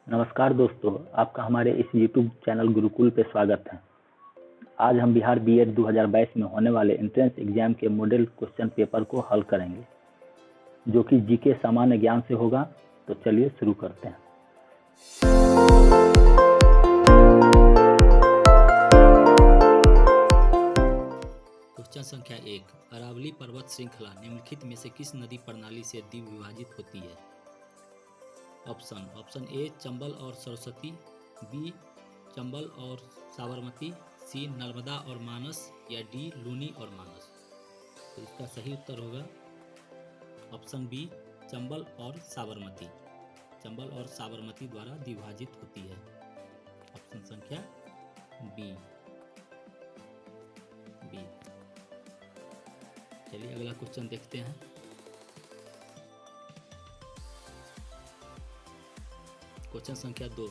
नमस्कार दोस्तों, आपका हमारे इस यूट्यूब चैनल गुरुकुल पे स्वागत है। आज हम बिहार बीएड 2022 में होने वाले एंट्रेंस एग्जाम के मॉडल क्वेश्चन पेपर को हल करेंगे, जो कि जीके सामान्य ज्ञान से होगा। तो चलिए शुरू करते हैं। क्वेश्चन संख्या 1। अरावली पर्वत श्रृंखला निम्नलिखित में से किस नदी प्रणाली से द्विविभाजित होती है? ऑप्शन ए चंबल और सरस्वती, बी चंबल और साबरमती, सी नर्मदा और मानस, या डी लूनी और मानस। तो इसका सही उत्तर होगा ऑप्शन बी चंबल और साबरमती। चंबल और साबरमती द्वारा द्विभाजित होती है। ऑप्शन संख्या बी। चलिए अगला क्वेश्चन देखते हैं। क्वेश्चन संख्या 2।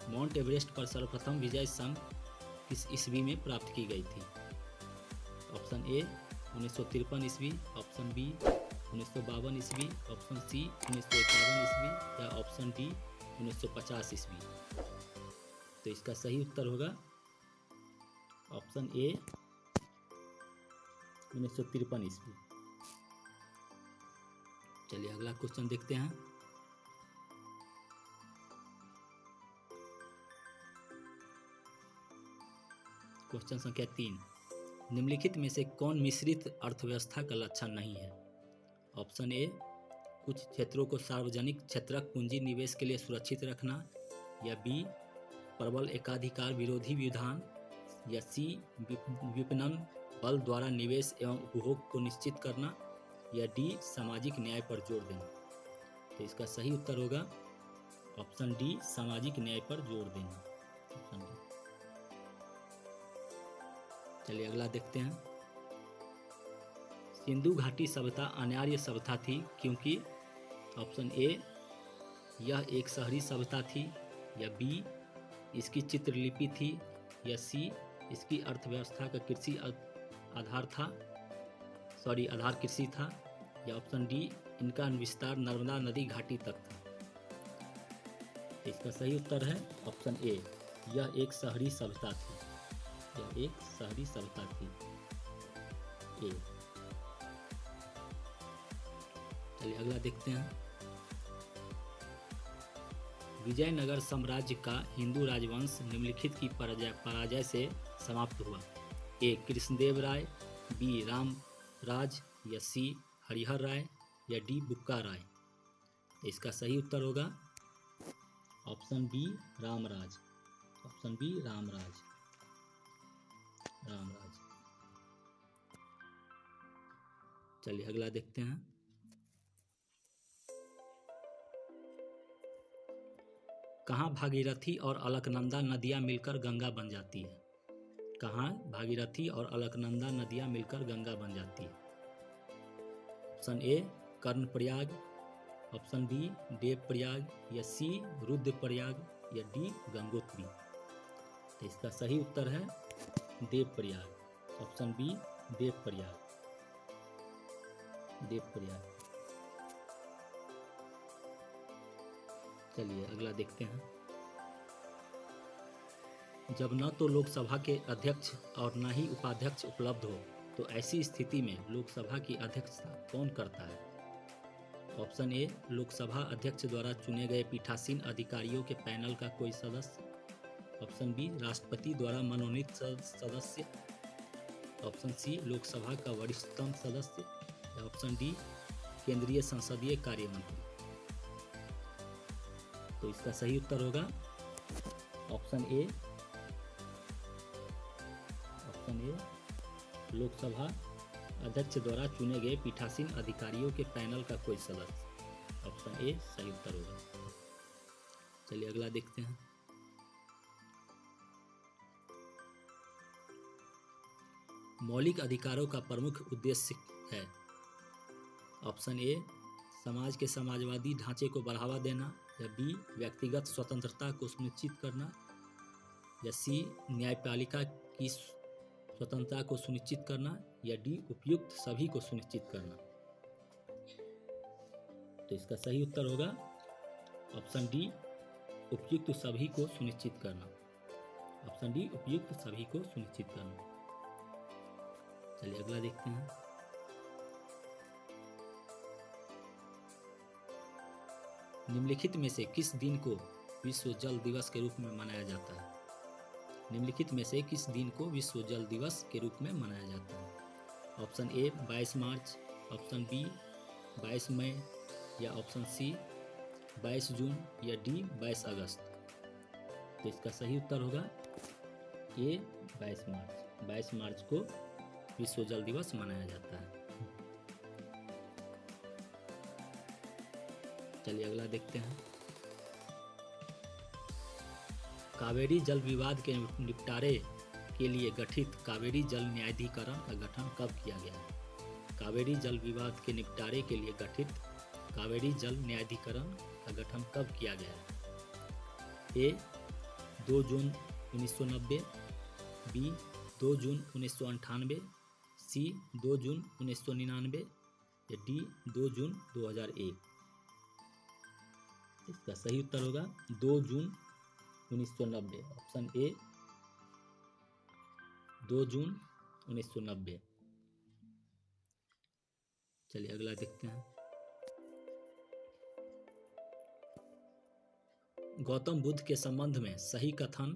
माउंट एवरेस्ट पर सर्वप्रथम विजय संघ किस ईस्वी में प्राप्त की गई थी? ऑप्शन ए 1953 ईस्वी, ऑप्शन बी 1952 ईस्वी, ऑप्शन सी 1951 ईस्वी, या ऑप्शन डी 1950 ईस्वी। तो इसका सही उत्तर होगा ऑप्शन ए 1953 ईस्वी। चलिए अगला क्वेश्चन देखते हैं। क्वेश्चन संख्या 3। निम्नलिखित में से कौन मिश्रित अर्थव्यवस्था का लक्षण नहीं है? ऑप्शन ए कुछ क्षेत्रों को सार्वजनिक क्षेत्रक पूंजी निवेश के लिए सुरक्षित रखना, या बी प्रबल एकाधिकार विरोधी विधान, या सी विपणन बल द्वारा निवेश एवं उपभोग को निश्चित करना, या डी सामाजिक न्याय पर जोर देना। तो इसका सही उत्तर होगा ऑप्शन डी सामाजिक न्याय पर जोर देना। Option D. चलिए अगला देखते हैं। सिंधु घाटी सभ्यता अनार्य सभ्यता थी क्योंकि ऑप्शन ए यह एक शहरी सभ्यता थी, या बी इसकी चित्रलिपि थी, या सी इसकी अर्थव्यवस्था का कृषि आधार कृषि था, या ऑप्शन डी इनका विस्तार नर्मदा नदी घाटी तक था। इसका सही उत्तर है ऑप्शन ए यह एक शहरी सभ्यता थी। यह एक शहरी सभ्यता थी। ए। चलिए अगला देखते हैं। विजयनगर साम्राज्य का हिंदू राजवंश निम्नलिखित की पराजय से समाप्त हुआ। ए कृष्णदेव राय, बी राम राज, या सी हरिहर राय, या डी बुक्का राय। इसका सही उत्तर होगा option B Ramraj. Option B Ramraj. चलिए अगला देखते हैं। कहाँ भागीरथी और अलकनंदा नदियाँ मिलकर गंगा बन जाती है? कहाँ भागीरथी और अलकनंदा नदियाँ मिलकर गंगा बन जाती है? Option A Karnaprayag, option B Devprayag, या सी रुद्रप्रयाग, या डी गंगोत्री। तो इसका सही उत्तर है देवप्रयाग। Option B Devprayag. चलिए अगला देखते हैं। जब न तो लोकसभा के अध्यक्ष और न ही उपाध्यक्ष उपलब्ध हो तो ऐसी स्थिति में लोकसभा की अध्यक्षता कौन करता है? ऑप्शन ए लोकसभा अध्यक्ष द्वारा चुने गए पीठासीन अधिकारियों के पैनल का कोई सदस्य, ऑप्शन बी राष्ट्रपति द्वारा मनोनीत सदस्य, ऑप्शन सी लोकसभा का वरिष्ठतम सदस्य, या ऑप्शन डी केंद्रीय संसदीय कार्य मंत्री। तो इसका सही उत्तर होगा ऑप्शन ए लोकसभा अध्यक्ष द्वारा चुने गए पीठासीन अधिकारियों के पैनल का कोई सदस्य। ऑप्शन ए सही उत्तर होगा। चलिए अगला देखते हैं। मौलिक अधिकारों का प्रमुख उद्देश्य है। ऑप्शन ए समाज के समाजवादी ढांचे को बढ़ावा देना, या बी व्यक्तिगत स्वतंत्रता को सुनिश्चित करना, या सी न्यायपालिका की स्वतंत्रता को सुनिश्चित करना, या डी उपयुक्त सभी को सुनिश्चित करना। तो इसका सही उत्तर होगा ऑप्शन डी उपयुक्त सभी को सुनिश्चित करना। ऑप्शन डी उपयुक्त सभी को सुनिश्चित करना। चलिए अगला देखते हैं। निम्नलिखित में से किस दिन को विश्व जल दिवस के रूप में मनाया जाता है? निम्नलिखित में से किस दिन को विश्व जल दिवस के रूप में मनाया जाता है? ऑप्शन ए 22 मार्च, ऑप्शन बी 22 मई, या ऑप्शन सी 22 जून, या डी 22 अगस्त। तो इसका सही उत्तर होगा ए 22 मार्च। 22 मार्च को विश्व जल दिवस मनाया जाता है। चलिए अगला देखते हैं। कावेरी जल विवाद के निपटारे के लिए गठित कावेरी जल न्यायाधिकरण का गठन कब किया गया है? कावेरी जल विवाद के निपटारे के लिए गठित कावेरी जल न्यायाधिकरण का गठन कब किया गया है? ए 2 जून 1990, बी 2 जून 1998, सी 2 जून 1999, या डी 2 जून 2001। इसका सही उत्तर होगा 2 जून 1990। ऑप्शन ए 2 जून 1990। चलिए अगला देखते हैं। गौतम बुद्ध के संबंध में सभी कथन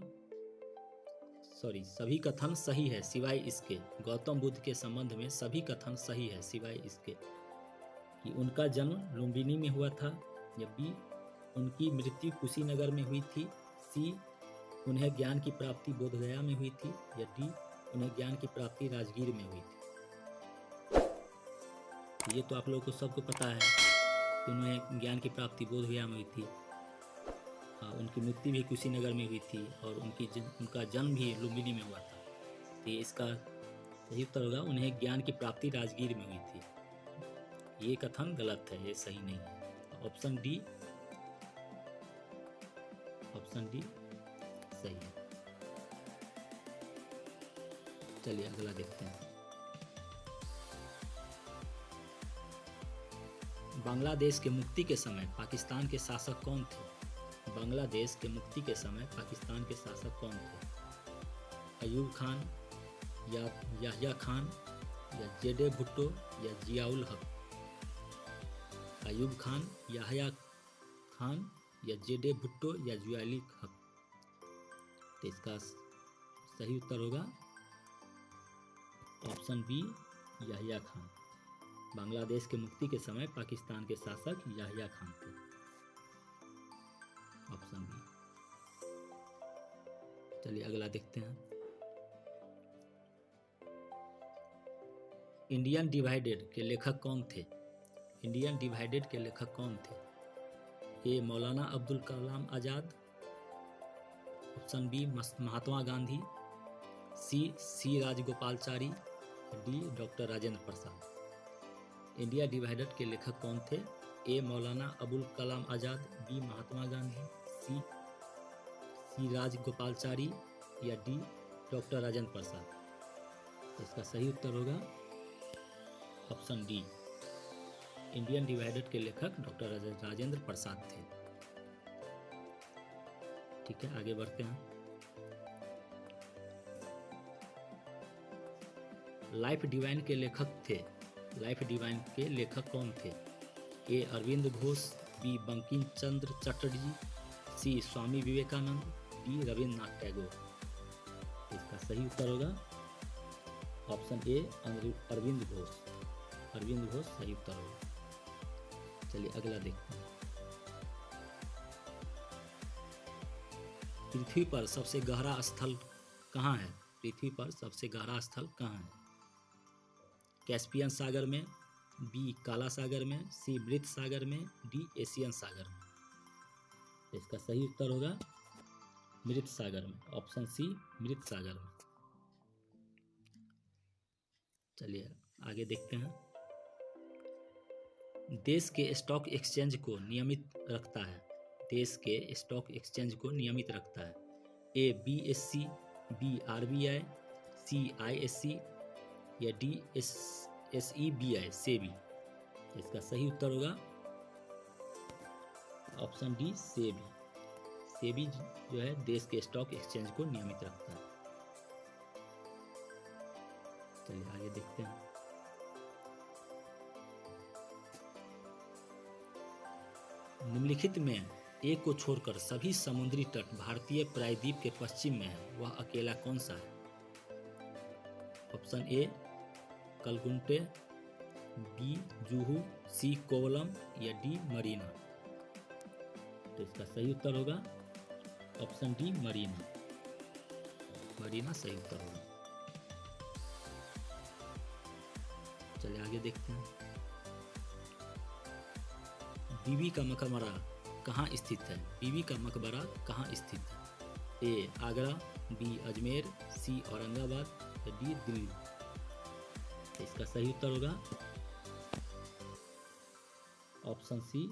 सही है सिवाय इसके। गौतम बुद्ध के संबंध में सभी कथन सही है सिवाय इसके कि उनका जन्म लुम्बिनी में हुआ था, या बी उनकी मृत्यु कुशीनगर में हुई थी, सी उन्हें ज्ञान की प्राप्ति बोधगया में हुई थी, या डी उन्हें ज्ञान की प्राप्ति राजगीर में हुई थी। ये तो आप लोगों को सबको पता है कि उन्हें ज्ञान की प्राप्ति बोधगया में हुई थी, उनकी मृत्यु भी कुशीनगर में हुई थी, और उनका जन्म भी लुम्बिनी में हुआ था। तो ये इसका सही उत्तर होगा उन्हें ज्ञान की प्राप्ति राजगीर में हुई थी। ये कथन गलत है, ये सही नहीं है। ऑप्शन डी सही है। चलिए अगला देखते हैं। बांग्लादेश के मुक्ति के समय पाकिस्तान के शासक कौन थे? बांग्लादेश के मुक्ति के समय पाकिस्तान के शासक कौन थे? अयूब खान, या याह्या खान, या जेडे भुट्टो, या जियाउल हक। अयूब खान, याह्या खान, या जेडे भुट्टो, या जियाउल हक। तो इसका सही उत्तर होगा ऑप्शन बी याह्या खान। बांग्लादेश के मुक्ति के समय पाकिस्तान के शासक याह्या खान थे। Option B. चलिए अगला देखते हैं। इंडियन डिवाइडेड के लेखक कौन थे? इंडियन डिवाइडेड के लेखक कौन थे? ए मौलाना अब्दुल कलाम आज़ाद, ऑप्शन बी महात्मा गांधी, सी Rajagopalachari, D doctor Rajendra Prasad. India divided के लेखक कौन थे? ए मौलाना अबुल कलाम आज़ाद, बी महात्मा गांधी, सी राजगोपालचारी, या डी डॉक्टर राजेंद्र प्रसाद। इसका सही उत्तर होगा ऑप्शन डी। इंडियन डिवाइडेड के लेखक डॉक्टर राजेंद्र प्रसाद थे। ठीक है, आगे बढ़ते हैं। लाइफ डिवाइन के लेखक थे। लाइफ डिवाइन के लेखक कौन थे? ए अरविंद घोष, बी बंकिम चंद्र चटर्जी, सी स्वामी विवेकानंद, डी रविन्द्रनाथ टैगोर। इसका सही उत्तर होगा ऑप्शन ए अरविंद घोष। अरविंद घोष सही उत्तर होगा। चलिए अगला देखते हैं। पृथ्वी पर सबसे गहरा स्थल कहाँ है? पृथ्वी पर सबसे गहरा स्थल कहाँ है? कैस्पियन सागर में, बी काला सागर में, सी मृत सागर में, डी एशियन सागर में। इसका सही उत्तर होगा मृत सागर में। ऑप्शन सी मृत सागर में। चलिए आगे देखते हैं। देश के स्टॉक एक्सचेंज को नियमित रखता है। देश के स्टॉक एक्सचेंज को नियमित रखता है। ए BSE, बी RBI, सी ISE, या डी SEBI सेबी। इसका सही उत्तर होगा ऑप्शन डी सेबी। सेबी जो है देश के स्टॉक एक्सचेंज को नियमित रखता है। चलिए आगे देखते हैं। निम्नलिखित में ए को छोड़कर सभी समुद्री तट भारतीय प्रायद्वीप के पश्चिम में है, वह अकेला कौन सा है? ऑप्शन ए कलकुंटे, बी जुहू, सी कोवलम या डी मरीना। तो इसका सही उत्तर होगा ऑप्शन डी मरीना। मरीना सही उत्तर होगा। चलिए आगे देखते हैं। बीबी का मकबरा कहाँ स्थित है? बीबी का मकबरा कहाँ स्थित है? ए आगरा, बी अजमेर, सी औरंगाबाद या डी दिल्ली। तो इसका सही उत्तर होगा ऑप्शन सी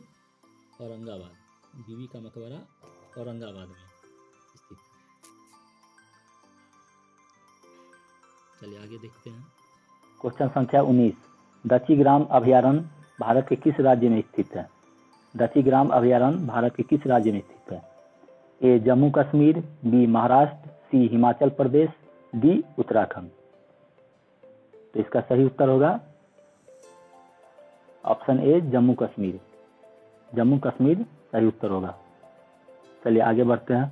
औरंगाबाद। बीबी का मकबरा औरंगाबाद में स्थित है। चलिए आगे देखते हैं। क्वेश्चन संख्या 19, दक्षिग्राम अभयारण्य भारत के किस राज्य में स्थित है? दक्षिग्राम अभयारण्य भारत के किस राज्य में स्थित है? ए जम्मू कश्मीर, बी महाराष्ट्र, सी हिमाचल प्रदेश, डी उत्तराखंड। तो इसका सही उत्तर होगा ऑप्शन ए जम्मू कश्मीर। जम्मू कश्मीर सही उत्तर होगा। चलिए आगे बढ़ते हैं।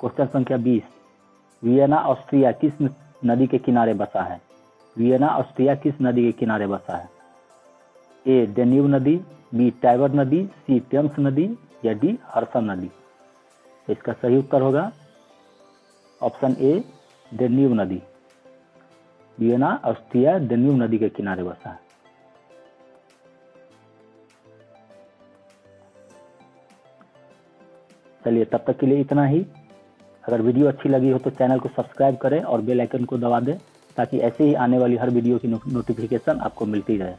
क्वेश्चन संख्या 20, वियना ऑस्ट्रिया किस नदी के किनारे बसा है? वियना ऑस्ट्रिया किस नदी के किनारे बसा है? ए डेन्यूब नदी, बी टाइबर नदी, सी टेम्स नदी या डी हर्सन नदी। तो इसका सही उत्तर होगा ऑप्शन ए डेन्यूब नदी। वियना ऑस्ट्रिया डेन्यूब नदी के किनारे बसा है। चलिए तब तक के लिए इतना ही। अगर वीडियो अच्छी लगी हो तो चैनल को सब्सक्राइब करें और बेल आइकन को दबा दें ताकि ऐसे ही आने वाली हर वीडियो की नोटिफिकेशन आपको मिलती रहे।